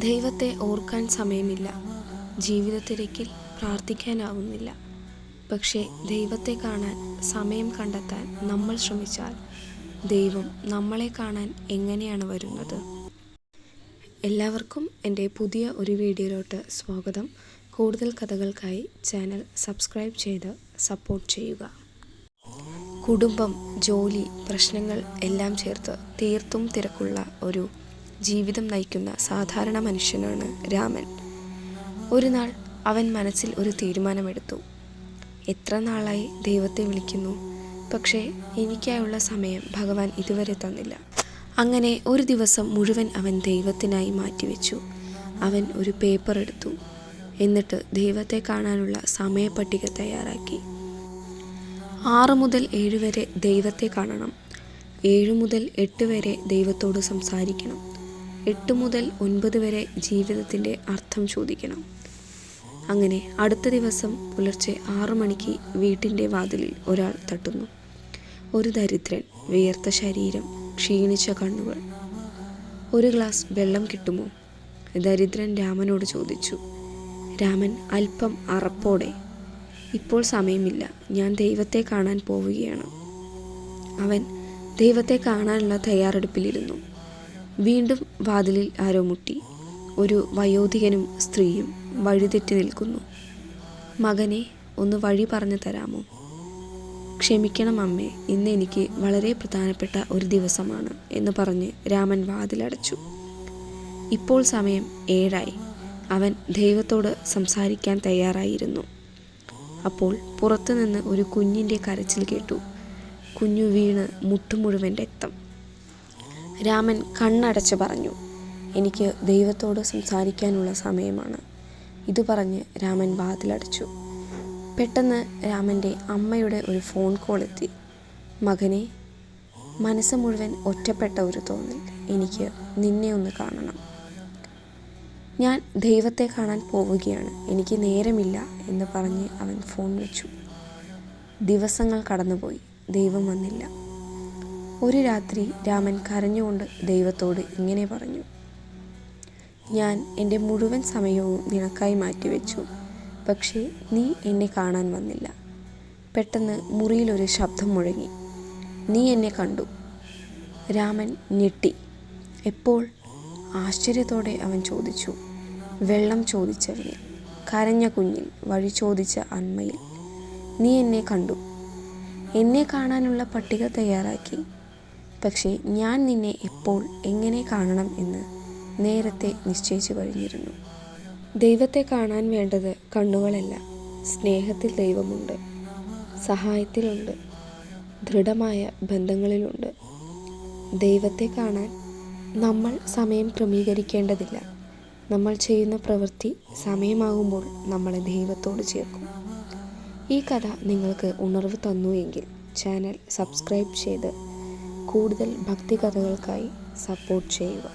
ദൈവത്തെ ഓർക്കാൻ സമയമില്ല. ജീവിതത്തിരക്കിൽ പ്രാർത്ഥിക്കാനാവുന്നില്ല. പക്ഷേ ദൈവത്തെ കാണാൻ സമയം കണ്ടെത്താൻ നമ്മൾ ശ്രമിച്ചാൽ ദൈവം നമ്മളെ കാണാൻ എങ്ങനെയാണ് വരുന്നത്? എല്ലാവർക്കും എൻ്റെ പുതിയ ഒരു വീഡിയോയിലോട്ട് സ്വാഗതം. കൂടുതൽ കഥകൾക്കായി ചാനൽ സബ്സ്ക്രൈബ് ചെയ്ത് സപ്പോർട്ട് ചെയ്യുക. കുടുംബം, ജോലി, പ്രശ്നങ്ങൾ എല്ലാം ചേർത്ത് തീർത്തും തിരക്കുള്ള ഒരു ജീവിതം നയിക്കുന്ന സാധാരണ മനുഷ്യനാണ് രാമൻ. ഒരു നാൾ അവൻ മനസ്സിൽ ഒരു തീരുമാനമെടുത്തു. എത്ര നാളായി ദൈവത്തെ വിളിക്കുന്നു, പക്ഷേ എനിക്കായുള്ള സമയം ഭഗവാൻ ഇതുവരെ തന്നില്ല. അങ്ങനെ ഒരു ദിവസം മുഴുവൻ അവൻ ദൈവത്തിനായി മാറ്റിവെച്ചു. അവൻ ഒരു പേപ്പർ എടുത്തു. എന്നിട്ട് ദൈവത്തെ കാണാനുള്ള സമയപട്ടിക തയ്യാറാക്കി. 6 മുതൽ 7 വരെ ദൈവത്തെ കാണണം. 7 മുതൽ 8 വരെ ദൈവത്തോട് സംസാരിക്കണം. 8 മുതൽ 9 വരെ ജീവിതത്തിൻ്റെ അർത്ഥം ചോദിക്കണം. അങ്ങനെ അടുത്ത ദിവസം പുലർച്ചെ 6 മണിക്ക് വീട്ടിൻ്റെ വാതിലിൽ ഒരാൾ തട്ടുന്നു. ഒരു ദരിദ്രൻ, വിയർത്ത ശരീരം, ക്ഷീണിച്ച കണ്ണുകൾ. "ഒരു ഗ്ലാസ് വെള്ളം കിട്ടുമോ?" ദരിദ്രൻ രാമനോട് ചോദിച്ചു. രാമൻ അല്പം അറപ്പോടെ, "ഇപ്പോൾ സമയമില്ല, ഞാൻ ദൈവത്തെ കാണാൻ പോവുകയാണ്." അവൻ ദൈവത്തെ കാണാനുള്ള തയ്യാറെടുപ്പിലിരുന്നു. വീണ്ടും വാതിലിൽ ആരോ മുട്ടി. ഒരു വയോധികനും സ്ത്രീയും വഴിതെറ്റി നിൽക്കുന്നു. "മകനെ, ഒന്ന് വഴി പറഞ്ഞു തരാമോ?" "ക്ഷമിക്കണം അമ്മേ, ഇന്ന് എനിക്ക് വളരെ പ്രധാനപ്പെട്ട ഒരു ദിവസമാണ്" എന്ന് പറഞ്ഞ് രാമൻ വാതിലടച്ചു. ഇപ്പോൾ സമയം 7 അവൻ ദൈവത്തോട് സംസാരിക്കാൻ തയ്യാറായിരുന്നു. അപ്പോൾ പുറത്തുനിന്ന് ഒരു കുഞ്ഞിൻ്റെ കരച്ചിൽ കേട്ടു. കുഞ്ഞു വീണ് മുട്ടുമുഴുവൻ രക്തം. രാമൻ കണ്ണടച്ച് പറഞ്ഞു, "എനിക്ക് ദൈവത്തോട് സംസാരിക്കാനുള്ള സമയമാണ്." ഇത് പറഞ്ഞ് രാമൻ വാതിലടച്ചു. പെട്ടെന്ന് രാമൻ്റെ അമ്മയുടെ ഒരു ഫോൺ കോൾ എത്തി. "മകനെ, മനസ്സ് മുഴുവൻ ഒറ്റപ്പെട്ട ഒരു തോന്നൽ. എനിക്ക് നിന്നെ ഒന്ന് കാണണം. ഞാൻ ദൈവത്തെ കാണാൻ പോവുകയാണ്. എനിക്ക് നേരമില്ല" എന്ന് പറഞ്ഞ് അവൻ ഫോൺ വെച്ചു. ദിവസങ്ങൾ കടന്നുപോയി. ദൈവം വന്നില്ല. ഒരു രാത്രി രാമൻ കരഞ്ഞുകൊണ്ട് ദൈവത്തോട് ഇങ്ങനെ പറഞ്ഞു, "ഞാൻ എൻ്റെ മുഴുവൻ സമയവും നിനക്കായി മാറ്റിവെച്ചു, പക്ഷേ നീ എന്നെ കാണാൻ വന്നില്ല." പെട്ടെന്ന് മുറിയിലൊരു ശബ്ദം മുഴങ്ങി. "നീ എന്നെ കണ്ടു?" രാമൻ ഞെട്ടി. "എപ്പോൾ?" ആശ്ചര്യത്തോടെ അവൻ ചോദിച്ചു. വെള്ളം ചോദിച്ചവന്, കരഞ്ഞ കുഞ്ഞിൽ, വഴി ചോദിച്ച അമ്മയിൽ. "നീ എന്നെ കണ്ടു. എന്നെ കാണാനുള്ള പട്ടിക തയ്യാറാക്കി. പക്ഷേ ഞാൻ നിന്നെ എപ്പോൾ എങ്ങനെ കാണണം എന്ന് നേരത്തെ നിശ്ചയിച്ചു കഴിഞ്ഞിരുന്നു." ദൈവത്തെ കാണാൻ വേണ്ടത് കണ്ണുകളല്ല. സ്നേഹത്തിൽ ദൈവമുണ്ട്, സഹായത്തിലുണ്ട്, ദൃഢമായ ബന്ധങ്ങളിലുണ്ട്. ദൈവത്തെ കാണാൻ നമ്മൾ സമയം ക്രമീകരിക്കേണ്ടതില്ല. നമ്മൾ ചെയ്യുന്ന പ്രവൃത്തി സമയമാകുമ്പോൾ നമ്മളെ ദൈവത്തോട് ചേർക്കും. ഈ കഥ നിങ്ങൾക്ക് ഉണർവ് തന്നു എങ്കിൽ ചാനൽ സബ്സ്ക്രൈബ് ചെയ്ത് കൂടുതൽ ഭക്തി കഥകൾക്കായി സപ്പോർട്ട് ചെയ്യുക.